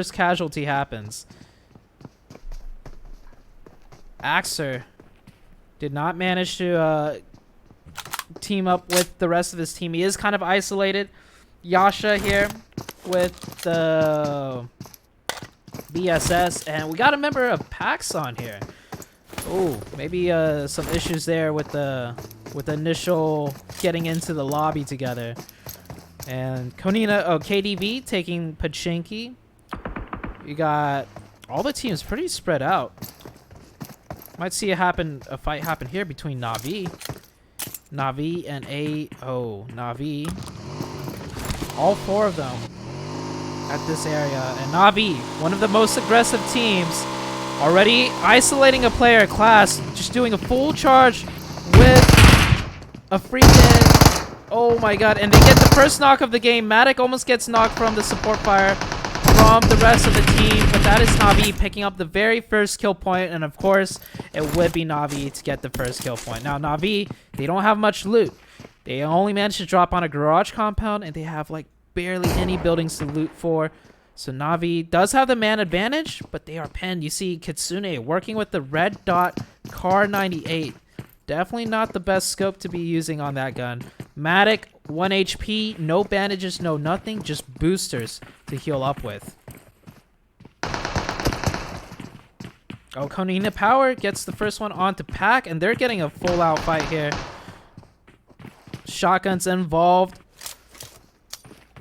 First casualty happens. Axer did not manage to team up with the rest of his team. He is kind of isolated. Yasha here with the BSS, and we got a member of PAX on here. Oh, maybe some issues there with the initial getting into the lobby together. And KDV taking Pachinki. You got all the teams pretty spread out. Might see a fight happen here between Na'Vi and Na'Vi. All four of them at this area. And Na'Vi, one of the most aggressive teams, already isolating a player class, just doing a full charge with a freaking... Oh my god, and they get the first knock of the game. Matic almost gets knocked from the support fire from the rest of the team, but that is Na'Vi picking up the very first kill point, and of course, it would be Na'Vi to get the first kill point. Now, Na'Vi, they don't have much loot. They only managed to drop on a garage compound, and they have like barely any buildings to loot for. So Na'Vi does have the man advantage, but they are pinned. You see Kitsune working with the red dot Car 98. Definitely not the best scope to be using on that gun. Matic, 1 HP, no bandages, no nothing, just boosters to heal up with. Oh, Konina Power gets the first one onto Pack, and they're getting a full-out fight here. Shotguns involved.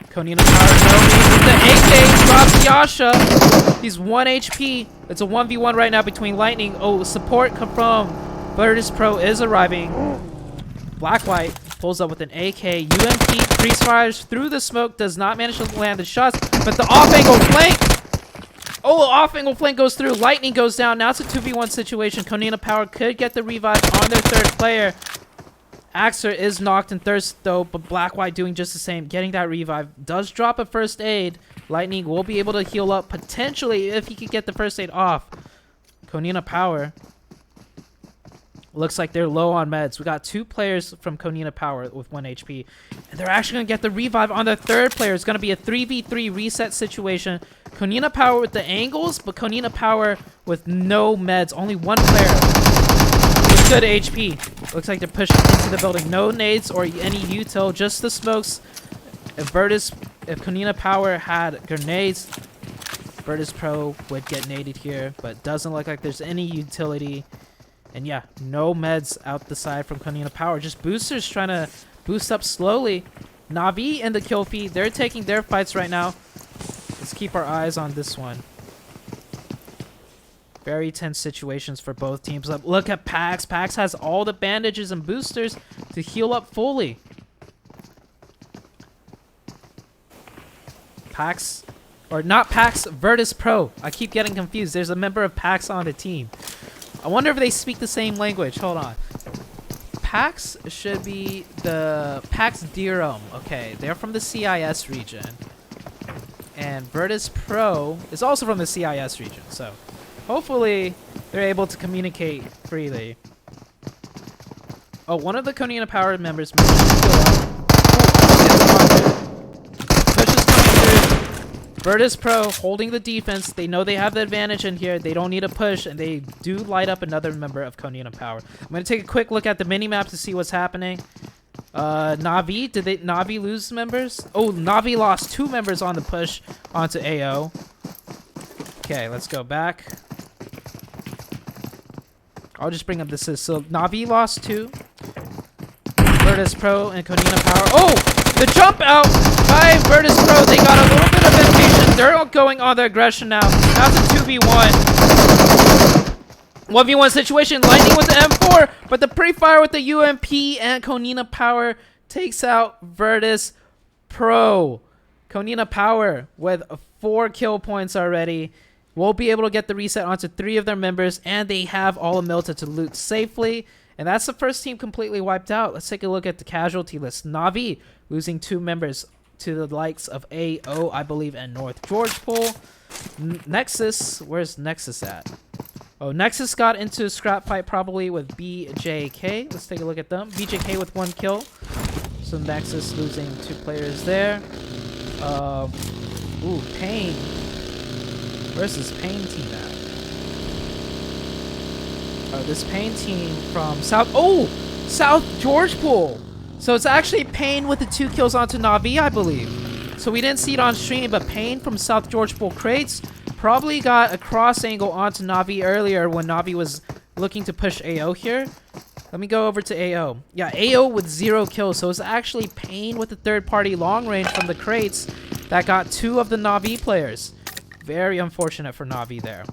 Konina Power, no need with the AK, drops Yasha. He's 1 HP. It's a 1v1 right now between Lightning. Oh, support from Virtus Pro is arriving. Black-White pulls up with an AK. UMP freeze fires through the smoke, does not manage to land the shots, but the off-angle flank. Oh, off-angle flank goes through. Lightning goes down. Now it's a 2v1 situation. Konina Power could get the revive on their third player. Axer is knocked in thirst though, but Black-White doing just the same, getting that revive. Does drop a first aid. Lightning will be able to heal up potentially if he could get the first aid off. Konina Power. Looks like they're low on meds. We got 2 players from Konina Power with 1 HP. And they're actually going to get the revive on their third player. It's going to be a 3v3 reset situation. Konina Power with the angles, but Konina Power with no meds. Only 1 player with good HP. Looks like they're pushing into the building. No nades or any util, just the smokes. If Konina Power had grenades, Virtus Pro would get naded here, but doesn't look like there's any utility. And yeah, no meds out the side from Konina Power. Just boosters trying to boost up slowly. Na'Vi and the kill feed, they're taking their fights right now. Let's keep our eyes on this one. Very tense situations for both teams. Look at Pax. Pax has all the bandages and boosters to heal up fully. Pax, or not Pax, Virtus Pro. I keep getting confused. There's a member of Pax on the team. I wonder if they speak the same language. Hold on. Pax should be the Pax Dirum. Okay, they're from the CIS region. And Virtus Pro is also from the CIS region. So hopefully they're able to communicate freely. Oh, one of the Konina Power members managed to kill up. Pushes coming through. Virtus Pro holding the defense. They know they have the advantage in here. They don't need a push, and they do light up another member of Konina Power. I'm going to take a quick look at the minimap to see what's happening. Na'Vi, did Na'Vi lose members? Oh, Na'Vi lost 2 members on the push onto AO. Okay, let's go back. I'll just bring up this. So Na'Vi lost 2. Virtus Pro and Konina Power. Oh, the jump out by Virtus Pro. They got a little bit of hesitation. They're all going on their aggression now. That's a 2v1. 1v1 situation. Lightning with the M4, but the pre-fire with the UMP, and Konina Power takes out Virtus Pro. Konina Power with 4 kill points already. Will be able to get the reset onto 3 of their members, and they have all of Milta to loot safely. And that's the first team completely wiped out. Let's take a look at the casualty list. Na'Vi losing 2 members to the likes of AO, I believe, and North Georgepol. Nexus, where's Nexus at? Oh, Nexus got into a scrap fight probably with BJK. Let's take a look at them. BJK with 1 kill. So Nexus losing 2 players there. Ooh, Pain Where's this Pain team at? Oh, this Pain team from South... Oh! South Georgetown! So it's actually Pain with the 2 kills onto Na'Vi, I believe. So we didn't see it on stream, but Pain from South Georgetown crates probably got a cross angle onto Na'Vi earlier when Na'Vi was looking to push AO here. Let me go over to AO. Yeah, AO with 0 kills. So it's actually Pain with the third-party long range from the crates that got 2 of the Na'Vi players. Very unfortunate for Na'Vi there.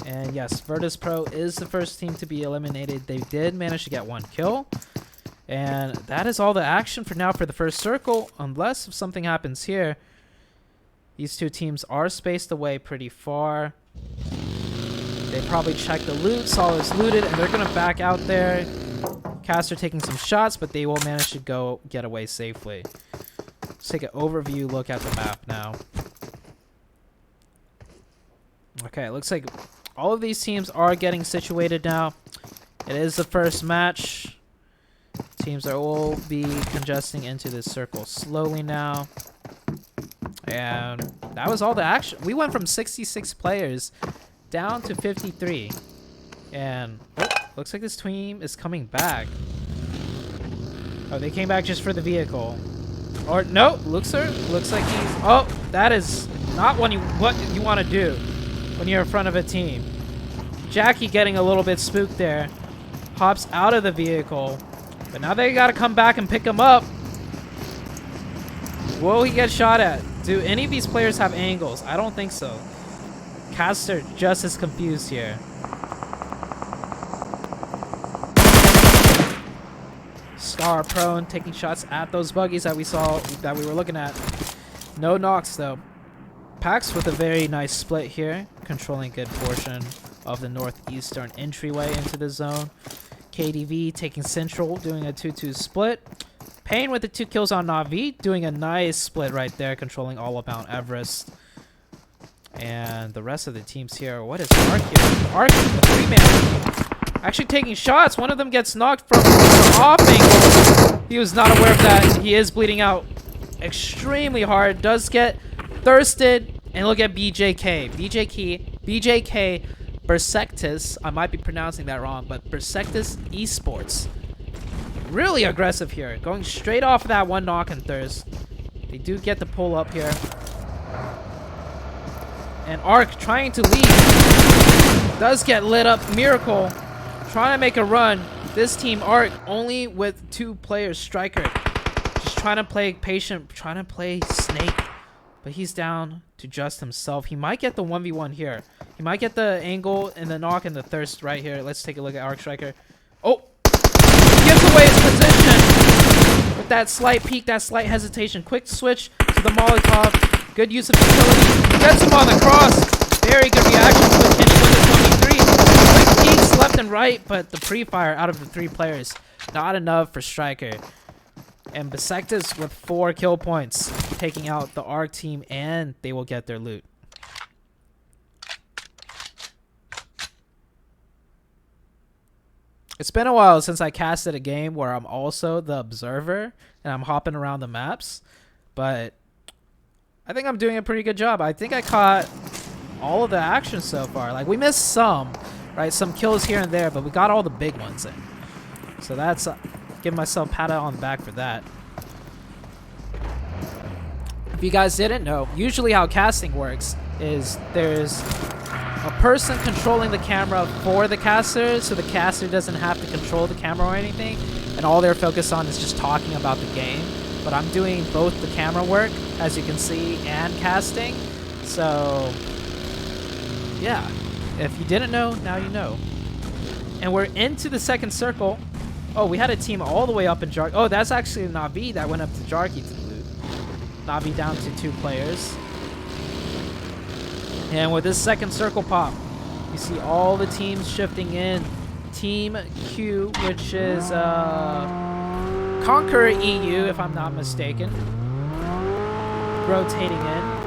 And yes, Virtus Pro is the first team to be eliminated. They did manage to get 1 kill. And that is all the action for now for the first circle. Unless something happens here. These 2 teams are spaced away pretty far. They probably checked the loot, saw it's looted, and they're going to back out there. Caster taking some shots, but they will manage to go get away safely. Let's take an overview look at the map now. Okay, it looks like all of these teams are getting situated now. It is the first match. Teams will be congesting into this circle slowly now. And that was all the action. We went from 66 players down to 53. And looks like this team is coming back. Oh, they came back just for the vehicle. Or no, looks like he's... Oh, that is not what you want to do when you're in front of a team. Jackie getting a little bit spooked there. Hops out of the vehicle. But now they got to come back and pick him up. Will he get shot at? Do any of these players have angles? I don't think so. Caster just as confused here. Scar prone, taking shots at those buggies that we were looking at. No knocks though. Pax with a very nice split here, controlling a good portion of the northeastern entryway into the zone. KDV taking central, doing a 2-2 split. Pain with the 2 kills on Na'Vi, doing a nice split right there, controlling all of Mount Everest. And the rest of the teams here, what is Ark here? Ark, the 3-man, actually taking shots. One of them gets knocked from off angle. He was not aware of that. He is bleeding out extremely hard. Does get thirsted. And look at BJK. BJK Bersectus. I might be pronouncing that wrong, but Bersectus Esports. Really aggressive here. Going straight off of that 1 knock and thirst. They do get the pull up here. And Ark trying to leave. Does get lit up. Miracle trying to make a run. This team Ark only with 2 players. Striker just trying to play patient, trying to play snake. But he's down to just himself. He might get the 1v1 here. He might get the angle and the knock and the thirst right here. Let's take a look at Ark Striker. Oh! He gives away his position with that slight peek, that slight hesitation. Quick switch to the Molotov. Good use of utility. Gets him on the cross. Very good reaction to it, hitting with his 1v3. Quick peeks left and right, but the pre-fire out of the 3 players. Not enough for Striker. And Bersectus with 4 kill points, taking out the Ark team, and they will get their loot. It's been a while since I casted a game where I'm also the observer and I'm hopping around the maps, but I think I'm doing a pretty good job. I think I caught all of the action so far. Like, we missed some, right? Some kills here and there, but we got all the big ones in. So that's... give myself a pat on the back for that. If you guys didn't know, usually how casting works is there's a person controlling the camera for the caster, so the caster doesn't have to control the camera or anything, and all they're focused on is just talking about the game. But I'm doing both the camera work, as you can see, and casting. So, yeah. If you didn't know, now you know. And we're into the second circle. Oh, we had a team all the way up in Jarky. Oh, that's actually Na'Vi that went up to Jarky to loot. Na'Vi down to 2 players. And with this second circle pop, you see all the teams shifting in. Team Q, which is Conqueror EU, if I'm not mistaken. Rotating in.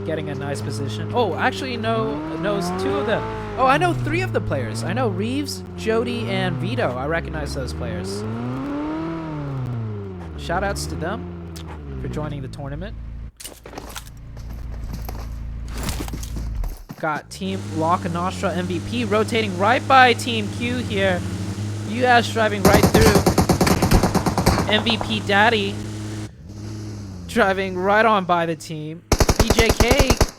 Getting a nice position. Oh, actually knows 2 of them. Oh, I know 3 of the players. I know Reeves, Jody, and Vito. I recognize those players. Shoutouts to them for joining the tournament. Got Team Lock and Nostra MVP rotating right by Team Q here. US driving right through. MVP Daddy driving right on by the team. EJK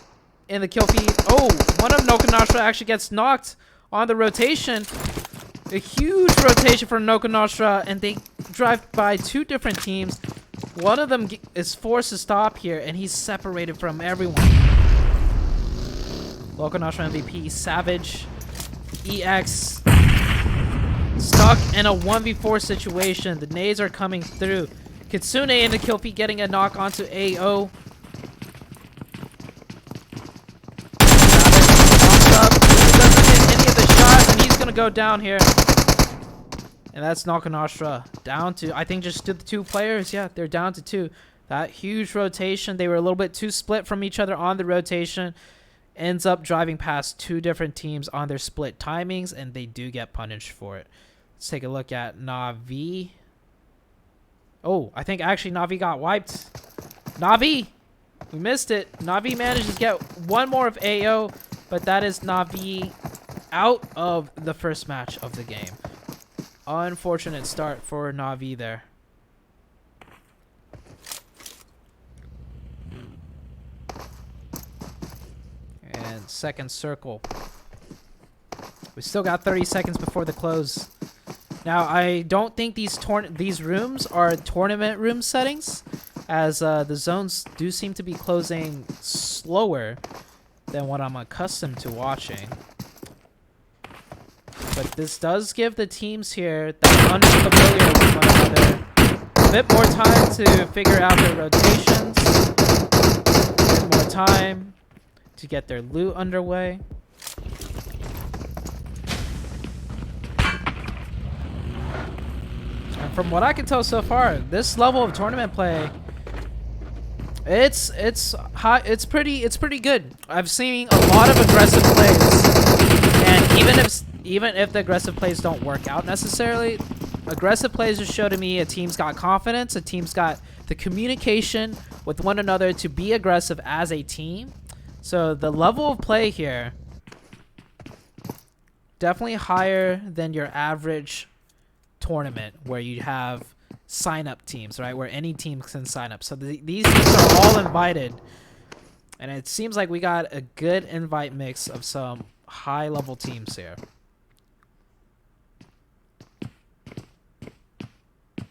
in the kill feed. Oh, one of Noka Nostra actually gets knocked on the rotation. A huge rotation for Noka Nostra, and they drive by 2 different teams. One of them is forced to stop here, and he's separated from everyone. Noka Nostra MVP, Savage, EX, stuck in a 1v4 situation. The nades are coming through. Kitsune in the kill feed getting a knock onto AO. Doesn't hit any of the shots, and he's gonna go down here. And that's Noka Nostra down to, I think, just the 2 players. Yeah, they're down to 2. That huge rotation, they were a little bit too split from each other on the rotation. Ends up driving past 2 different teams on their split timings, and they do get punished for it. Let's take a look at Na'Vi. Oh, I think actually Na'Vi got wiped. Na'Vi! We missed it. Na'Vi managed to get 1 more of AO, but that is Na'Vi out of the first match of the game. Unfortunate start for Na'Vi there. And second circle. We still got 30 seconds before the close. Now, I don't think these rooms are tournament room settings, as the zones do seem to be closing slower than what I'm accustomed to watching. But this does give the teams here that are unfamiliar with one another a bit more time to figure out their rotations, a bit more time to get their loot underway. And from what I can tell so far, this level of tournament play, it's high, it's pretty good. I've seen a lot of aggressive plays, and even if the aggressive plays don't work out necessarily, aggressive plays just show to me a team's got confidence, a team's got the communication with one another to be aggressive as a team. So the level of play here, definitely higher than your average tournament where you have sign-up teams, right? Where any team can sign up. So these teams are all invited. And it seems like we got a good invite mix of some high-level teams here.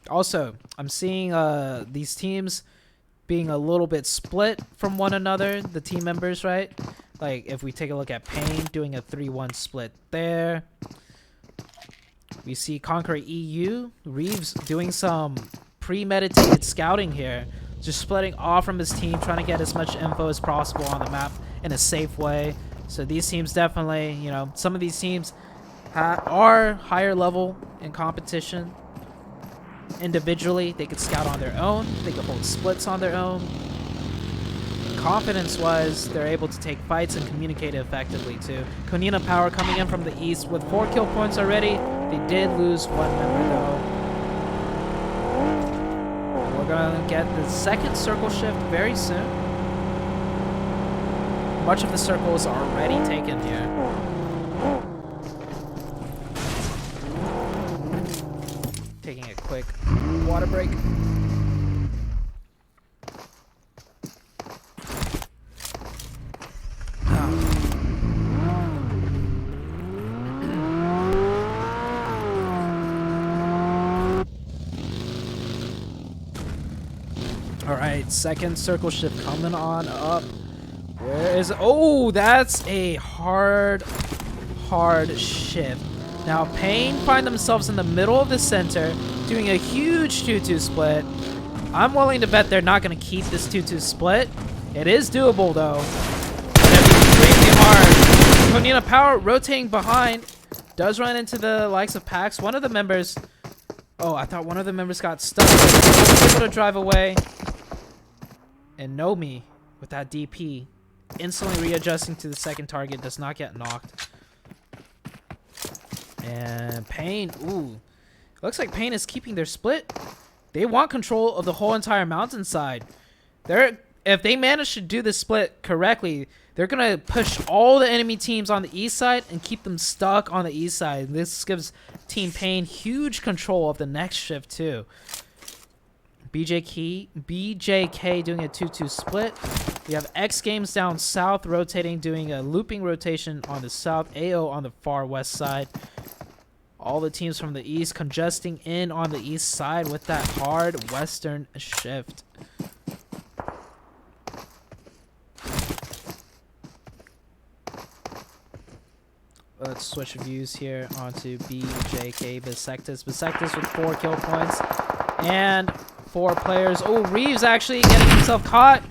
Also, I'm seeing these teams being a little bit split from one another, the team members, right? Like, if we take a look at Pain doing a 3-1 split there. We see Conquer EU, Reeves doing some premeditated scouting here. Just splitting off from his team, trying to get as much info as possible on the map in a safe way. So these teams definitely, you know, some of these teams are higher level in competition. Individually, they could scout on their own. They could hold splits on their own. Confidence-wise, they're able to take fights and communicate effectively too. Konina Power coming in from the east with 4 kill points already. They did lose 1 member though. And we're gonna get the second circle shift very soon. Much of the circle is already taken here. Taking a quick water break. Alright, second circle shift coming on up. Where is... Oh, that's a hard shift. Now, Pain find themselves in the middle of the center, doing a huge 2-2 split. I'm willing to bet they're not going to keep this 2-2 split. It is doable, though. But it'd be extremely hard. Konina Power rotating behind. Does run into the likes of Pax. One of the members... Oh, I thought one of the members got stuck. Was able to drive away. And Nomi, with that DP, instantly readjusting to the second target, does not get knocked. And Pain, ooh. Looks like Pain is keeping their split. They want control of the whole entire mountainside. if they manage to do this split correctly, they're going to push all the enemy teams on the east side and keep them stuck on the east side. This gives Team Pain huge control of the next shift too. BJK doing a 2-2 split. We have X Games down south rotating, doing a looping rotation on the south. AO on the far west side. All the teams from the east congesting in on the east side with that hard western shift. Let's switch views here onto BJK Bisectus. Bisectus with 4 kill points and 4 players. Oh, Reeves actually getting himself caught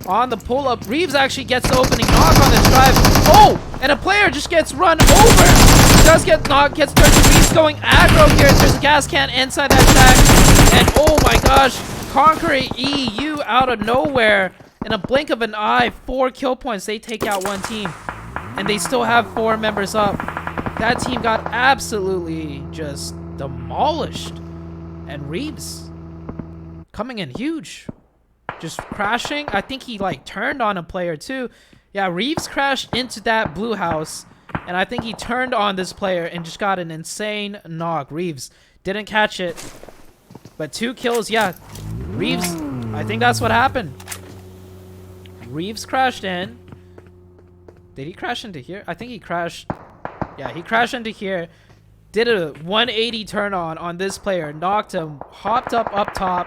on the pull-up. Reeves actually gets the opening knock on this drive. Oh, and a player just gets run over. Does get knocked, gets turned to Reeves going aggro here. There's a gas can inside that shack. And oh my gosh, Conqueror EU out of nowhere. In a blink of an eye, 4 kill points. They take out one team. And they still have 4 members up. That team got absolutely just demolished. And Reeves coming in huge. Just crashing. I think he like turned on a player too. Yeah, Reeves crashed into that blue house. And I think he turned on this player and just got an insane knock. Reeves didn't catch it. But 2 kills, yeah. Reeves, I think that's what happened. Reeves crashed in. Did he crash into here? I think he crashed. Yeah, he crashed into here. Did a 180 turn on this player. Knocked him. Hopped up top.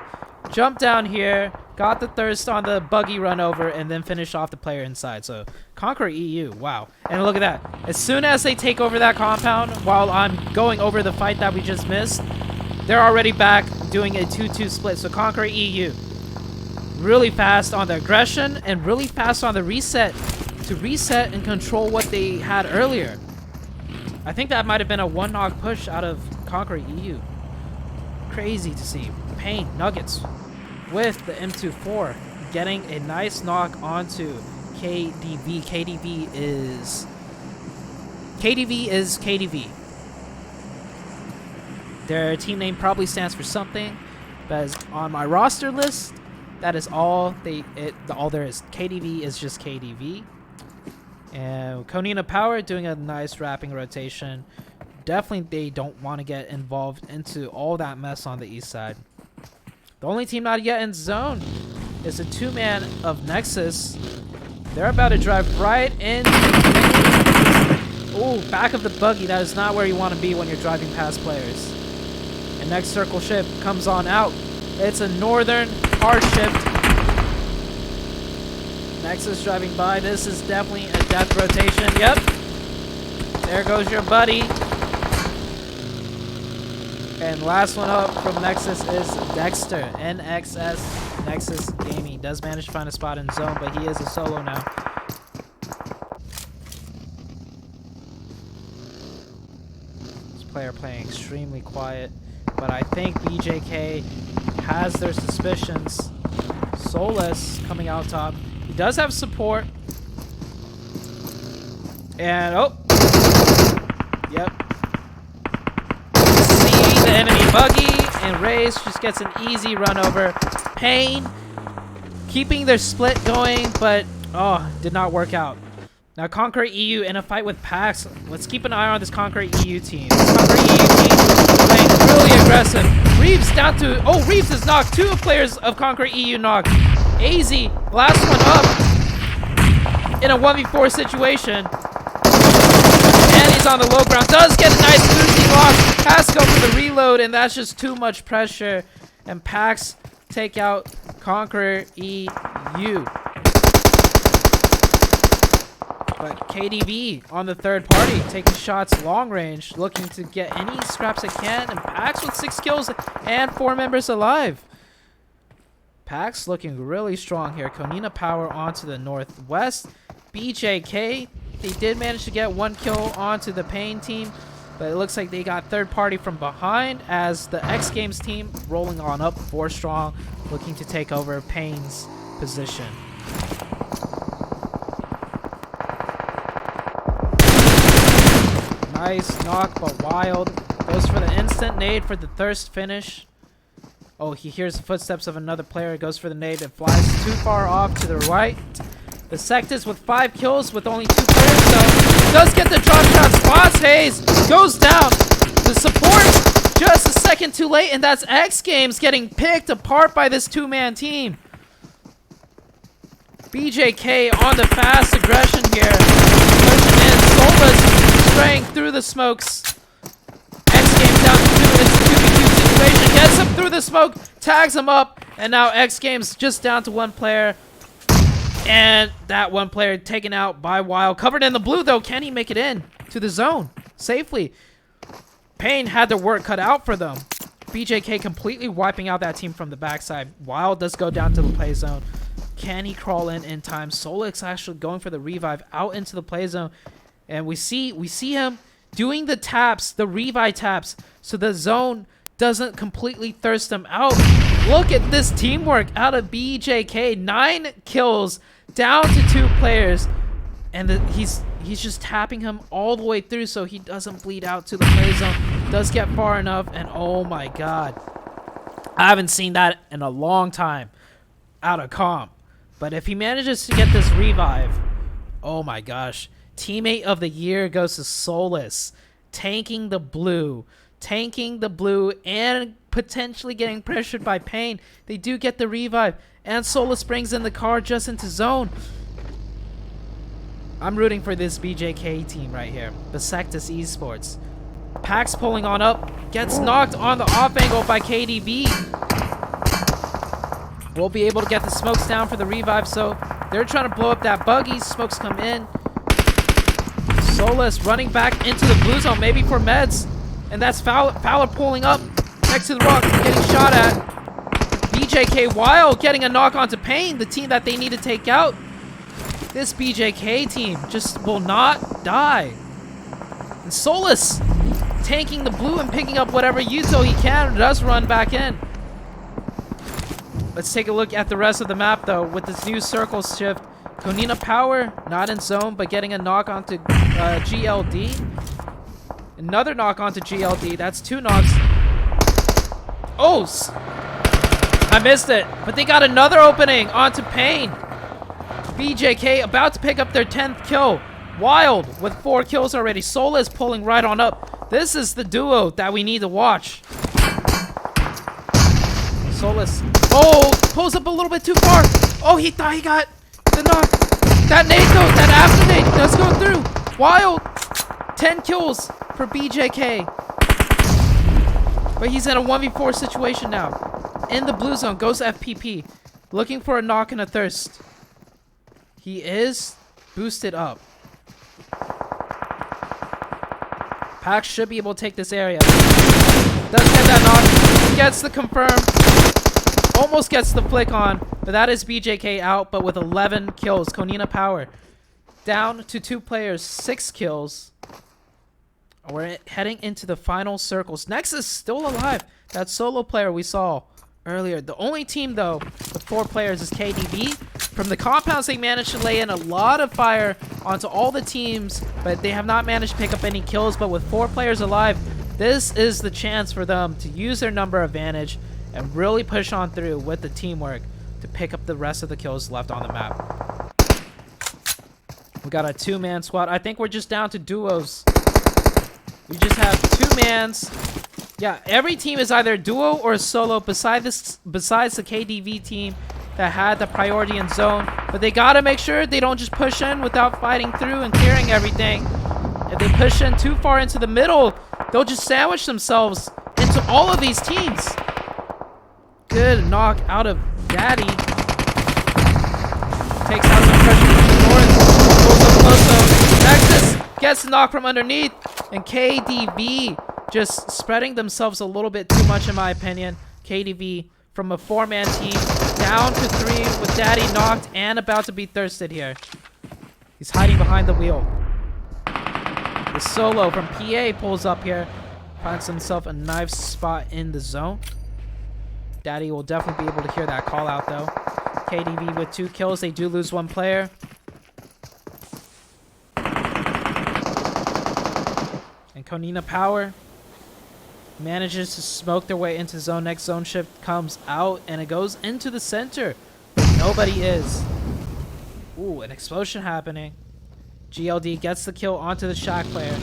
Jumped down here. Got the thirst on the buggy run over. And then finished off the player inside. So, Conqueror EU. Wow. And look at that. As soon as they take over that compound, while I'm going over the fight that we just missed, they're already back doing a 2-2 split. So, Conqueror EU. Really fast on the aggression. And really fast on the reset. To reset and control what they had earlier. I think that might have been a 1-knock push out of Conqueror EU. Crazy to see. Pain Nuggets with the M24 getting a nice knock onto KDV. KDV is KDV. Their team name probably stands for something, but as on my roster list, that is all all there is. KDV is just KDV. And Konina Power doing a nice wrapping rotation. Definitely they don't want to get involved into all that mess on the east side. The only team not yet in zone is a 2-man of Nexus. They're about to drive right in. Oh, back of the buggy. That is not where you want to be when you're driving past players. And next circle shift comes on out. It's a northern hard shift. Nexus driving by. This is definitely a death rotation. Yep. There goes your buddy. And last one up from Nexus is Dexter. NXS Nexus Gaming. Does manage to find a spot in zone, but he is a solo now. This player playing extremely quiet. But I think BJK has their suspicions. Solus coming out top. He does have support. And, oh. Yep. See the enemy buggy. And Reyes just gets an easy run over. Pain. Keeping their split going. But, oh, did not work out. Now, Conqueror EU in a fight with Pax. Let's keep an eye on this Conqueror EU team. This Conqueror EU team playing really aggressive. Reeves down to... Oh, Reeves has knocked 2 players of Conqueror EU knocked. AZ, last one up in a 1v4 situation. And he's on the low ground. Does get a nice boosting lock. Has to go for the reload, and that's just too much pressure. And Pax take out Conqueror EU. But KDV on the third party, taking shots long range, looking to get any scraps it can. And Pax with 6 kills and 4 members alive. Pax looking really strong here. Konina Power onto the northwest. BJK, they did manage to get 1 kill onto the Pain team, but it looks like they got third party from behind as the X Games team rolling on up 4 strong, looking to take over Pain's position. Nice knock, but wild. Goes for the instant nade for the thirst finish. Oh, he hears the footsteps of another player. Goes for the nade. It flies too far off to the right. The Sectus with 5 kills with only 2 players, though. Does get the drop shot. Spots Hayes. Goes down. The support just a second too late, and that's X Games getting picked apart by this 2-man team. BJK on the fast aggression here. Pushing in. Solus spraying through the smokes. X Games down to 2. It's a 2v2 situation. Gets him through the smoke. Tags him up. And now X Games just down to 1 player. And that 1 player taken out by Wild. Covered in the blue, though. Can he make it in to the zone safely? Payne had their work cut out for them. BJK completely wiping out that team from the backside. Wild does go down to the play zone. Can he crawl in time? Solix actually going for the revive out into the play zone. And we see him doing the taps, the revive taps, so the zone doesn't completely thirst him out. Look at this teamwork out of BJK. 9 kills down to 2 players. And he's just tapping him all the way through so he doesn't bleed out to the play zone. Does get far enough, and oh my god. I haven't seen that in a long time out of comp. But if he manages to get this revive, oh my gosh. Teammate of the year goes to Solus. Tanking the blue, and potentially getting pressured by Payne. They do get the revive, and Solus brings in the car just into zone. I'm rooting for this BJK team right here. Besectus Esports. Pax pulling on up. Gets knocked on the off angle by KDB. We'll be able to get the smokes down for the revive, so they're trying to blow up that buggy. Smokes come in. Solus running back into the blue zone, maybe for meds. And that's Fowler pulling up next to the rock, getting shot at. BJK Wild getting a knock onto Payne, the team that they need to take out. This BJK team just will not die. And Solus tanking the blue and picking up whatever util he can. Does run back in. Let's take a look at the rest of the map, though, with this new circle shift. Konina Power, not in zone, but getting a knock onto GLD. Another knock onto GLD. That's 2 knocks. Oh! I missed it. But they got another opening onto Payne. BJK about to pick up their 10th kill. Wild with 4 kills already. Solus pulling right on up. This is the duo that we need to watch. Solus. Oh! Pulls up a little bit too far. Oh, he thought he got the knock. That nade though, that after nade does go through. Wild. 10 kills for BJK. But he's in a 1v4 situation now. In the blue zone, goes FPP. Looking for a knock and a thirst. He is boosted up. Pax should be able to take this area. Does get that knock. Gets the confirm. Almost gets the flick on. But that is BJK out, but with 11 kills. Konina Power down to 2 players, 6 kills. We're heading into the final circles. Nexus still alive. That solo player we saw earlier. The only team, though, with 4 players is KDB. From the compounds, they managed to lay in a lot of fire onto all the teams, but they have not managed to pick up any kills. But with 4 players alive, this is the chance for them to use their number advantage and really push on through with the teamwork to pick up the rest of the kills left on the map. We got a 2-man squad. I think we're just down to duos. We just have 2-mans. Yeah, every team is either a duo or a solo besides the KDV team that had the priority in zone. But they gotta make sure they don't just push in without fighting through and clearing everything. If they push in too far into the middle, they'll just sandwich themselves into all of these teams. Good knock out of Daddy. Takes out some pressure from the north. Pulls up close though. Nexus gets the knock from underneath. And KDV just spreading themselves a little bit too much in my opinion. KDV from a 4-man team down to 3 with Daddy knocked and about to be thirsted here. He's hiding behind the wheel. The solo from PA pulls up here. Finds himself a nice spot in the zone. Daddy will definitely be able to hear that call out though. KDV with 2 kills. They do lose 1 player. And Konina Power manages to smoke their way into zone. Next zone shift comes out, and it goes into the center where nobody is. Ooh, an explosion happening. GLD gets the kill onto the shack player.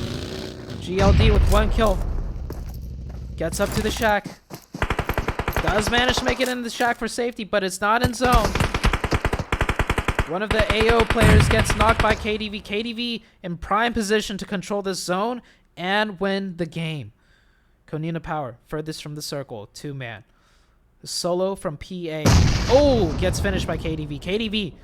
GLD with 1 kill. Gets up to the shack. Does manage to make it in the shack for safety, but it's not in zone. One of the AO players gets knocked by KDV. KDV in prime position to control this zone and win the game. Konina Power, furthest from the circle, 2-man. The solo from PA. Oh, gets finished by KDV. KDV,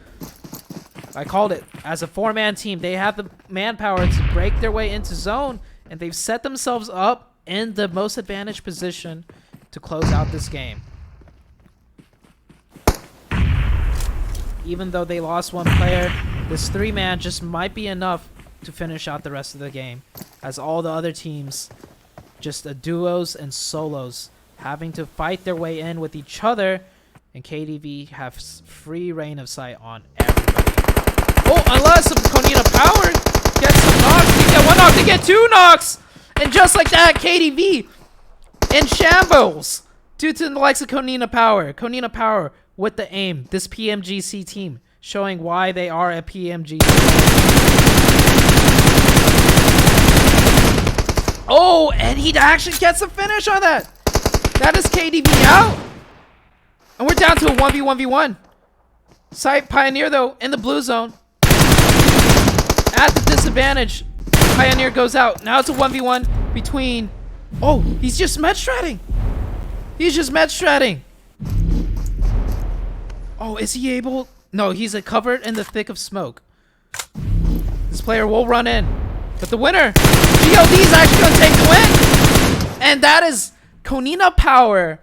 I called it. As a 4-man team, they have the manpower to break their way into zone, and they've set themselves up in the most advantaged position to close out this game. Even though they lost 1 player, this 3-man just might be enough to finish out the rest of the game, as all the other teams, just duos and solos, having to fight their way in with each other, and KDV have free reign of sight on everybody. Oh, unless Konina Power gets some knocks, they get 1 knock, they get 2 knocks, and just like that, KDV in shambles due to the likes of Konina Power. Konina Power with the aim. This PMGC team showing why they are a PMG. Oh, and he actually gets a finish on that. That is KDV out. And we're down to a 1v1v1. Sight Pioneer, though, in the blue zone. At the disadvantage. Pioneer goes out. Now it's a 1v1 between... Oh, he's just med-stratting. He's just med-stratting. Oh, is he able? No, he's covered in the thick of smoke. This player will run in. But the winner, GLD, is actually going to take the win. And that is Konina Power